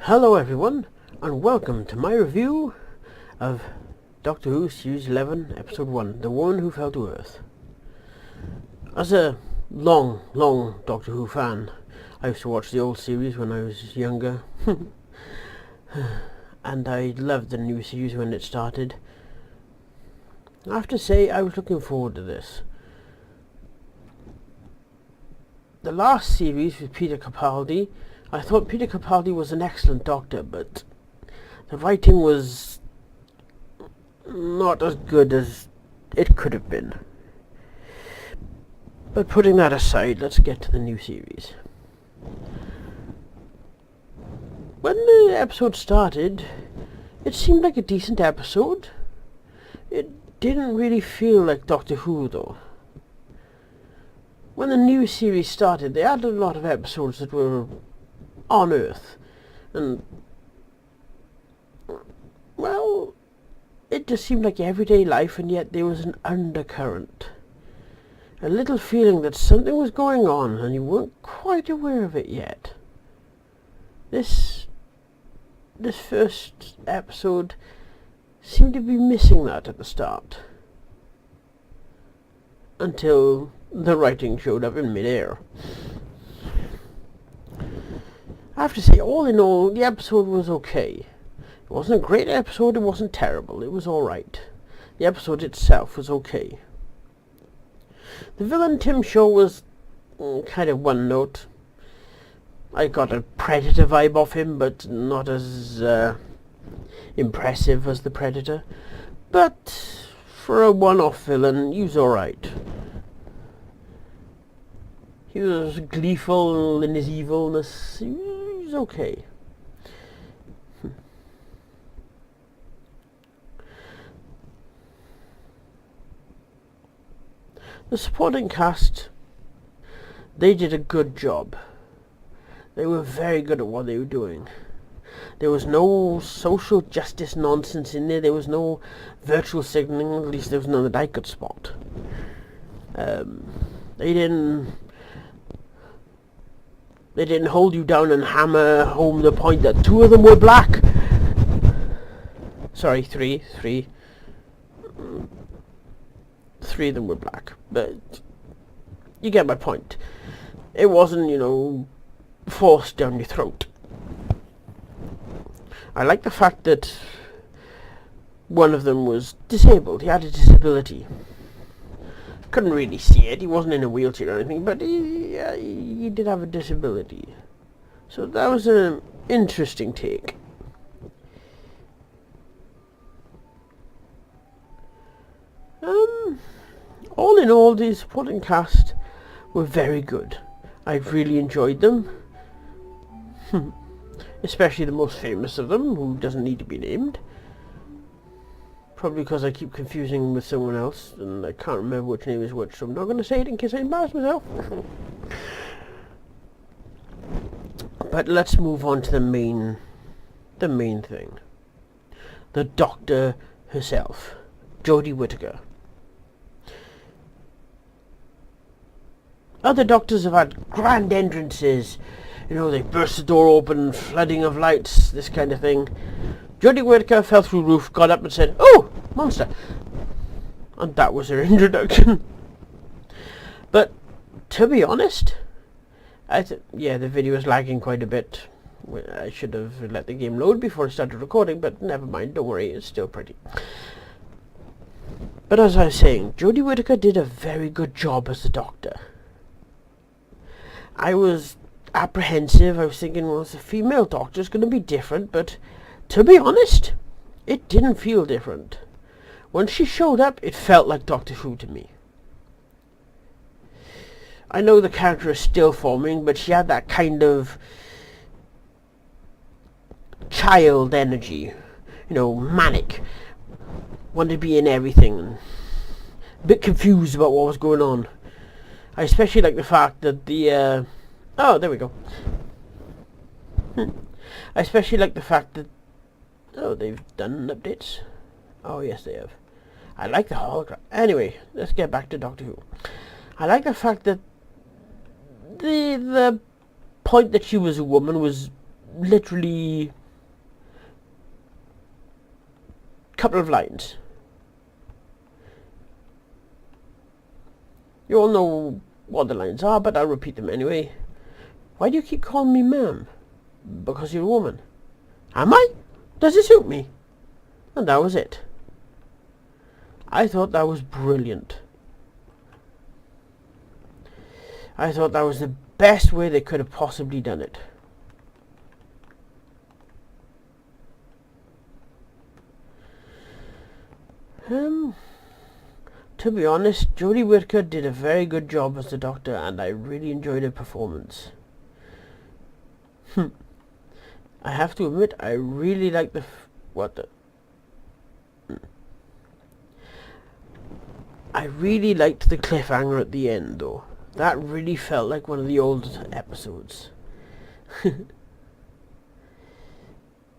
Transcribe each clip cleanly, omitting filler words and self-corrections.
Hello everyone, and welcome to my review of Doctor Who Series 11, Episode 1, The Woman Who Fell to Earth. As a long Doctor Who fan, I used to watch the old series when I was younger, and I loved the new series when it started. I have to say, I was looking forward to this. The last series with Peter Capaldi, I thought Peter Capaldi was an excellent Doctor, but the writing was not as good as it could have been. But putting that aside, let's get to the new series. When the episode started, it seemed like a decent episode. It didn't really feel like Doctor Who, though. When the new series started, they had a lot of episodes that were on Earth, and well, it just seemed like everyday life, and yet there was an undercurrent, a little feeling that something was going on and you weren't quite aware of it yet. This first episode seemed to be missing that at the start, until the writing showed up in mid-air. I have to say, all in all, the episode was okay. It wasn't a great episode, it wasn't terrible, it was alright. The episode itself was okay. The villain Tim Shaw was kind of one note. I got a Predator vibe off him, but not as impressive as the Predator. But for a one-off villain, he was alright. He was gleeful in his evilness. He was okay. The supporting cast, they did a good job. They were very good at what they were doing. There was no social justice nonsense in there. There was no virtual signaling. At least there was none that I could spot. They didn't hold you down and hammer home the point that two of them were black. Sorry, three. Three of them were black, but you get my point. It wasn't, forced down your throat. I like the fact that one of them was disabled. He had a disability. Couldn't really see it. He wasn't in a wheelchair or anything, but he did have a disability. So that was an interesting take. All in all, the supporting cast were very good. I really enjoyed them. Especially the most famous of them, who doesn't need to be named. Probably because I keep confusing him with someone else, and I can't remember which name is which, so I'm not going to say it in case I embarrass myself. But let's move on to the main thing. The Doctor herself, Jodie Whittaker. Other Doctors have had grand entrances. They burst the door open, flooding of lights, this kind of thing. Jodie Whittaker fell through roof, got up and said, "Oh, monster!" And that was her introduction. But, to be honest, the video is lagging quite a bit. I should have let the game load before I started recording, but never mind, don't worry, it's still pretty. But as I was saying, Jodie Whittaker did a very good job as the Doctor. I was apprehensive. I was thinking, well, it's a female Doctor, it's going to be different, but to be honest, it didn't feel different. When she showed up, it felt like Doctor Who to me. I know the character is still forming, but she had that kind of child energy, manic, wanted to be in everything, and a bit confused about what was going on. I especially like the fact that oh, there we go. I especially like the fact that they've done updates. Oh yes, they have. I like the hologram. Anyway, let's get back to Doctor Who. I like the fact that the point that she was a woman was literally couple of lines. You all know what the lines are, but I'll repeat them anyway. Why do you keep calling me ma'am? Because you're a woman. Am I? Does it suit me? And that was it. I thought that was brilliant. I thought that was the best way they could have possibly done it. To be honest, Jodie Whittaker did a very good job as the Doctor, and I really enjoyed her performance. I have to admit, I really like I really liked the cliffhanger at the end, though. That really felt like one of the old episodes.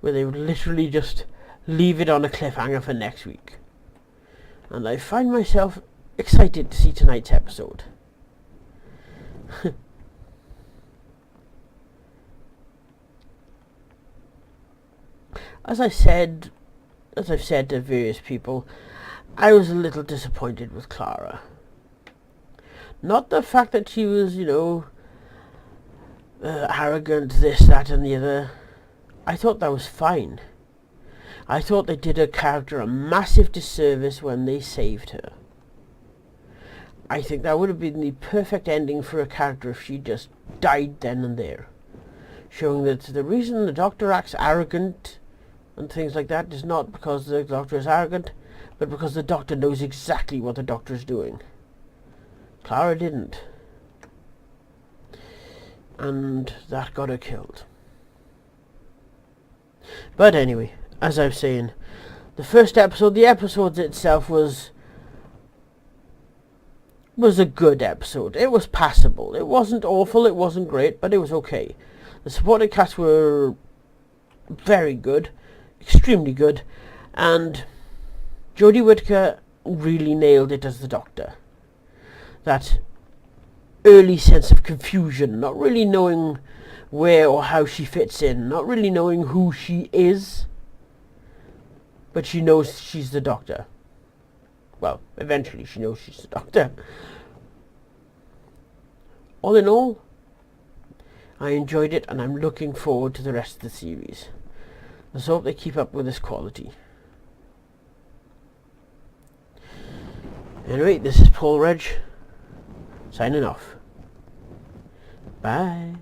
Where they would literally just leave it on a cliffhanger for next week. And I find myself excited to see tonight's episode. As I've said to various people, I was a little disappointed with Clara. Not the fact that she was, arrogant, this, that and the other. I thought that was fine. I thought they did her character a massive disservice when they saved her. I think that would have been the perfect ending for a character if she just died then and there. Showing that the reason the Doctor acts arrogant and things like that is not because the Doctor is arrogant, but because the Doctor knows exactly what the Doctor is doing. Clara didn't. And that got her killed. But anyway, as I was saying, the first episode, the episode itself was a good episode. It was passable. It wasn't awful, it wasn't great, but it was okay. The supporting cast were very good, extremely good, and Jodie Whittaker really nailed it as the Doctor. That early sense of confusion, not really knowing where or how she fits in, not really knowing who she is, but she knows she's the Doctor. Well, eventually she knows she's the Doctor. All in all, I enjoyed it, and I'm looking forward to the rest of the series. Let's hope they keep up with this quality. Anyway, this is Paul Reg, signing off. Bye.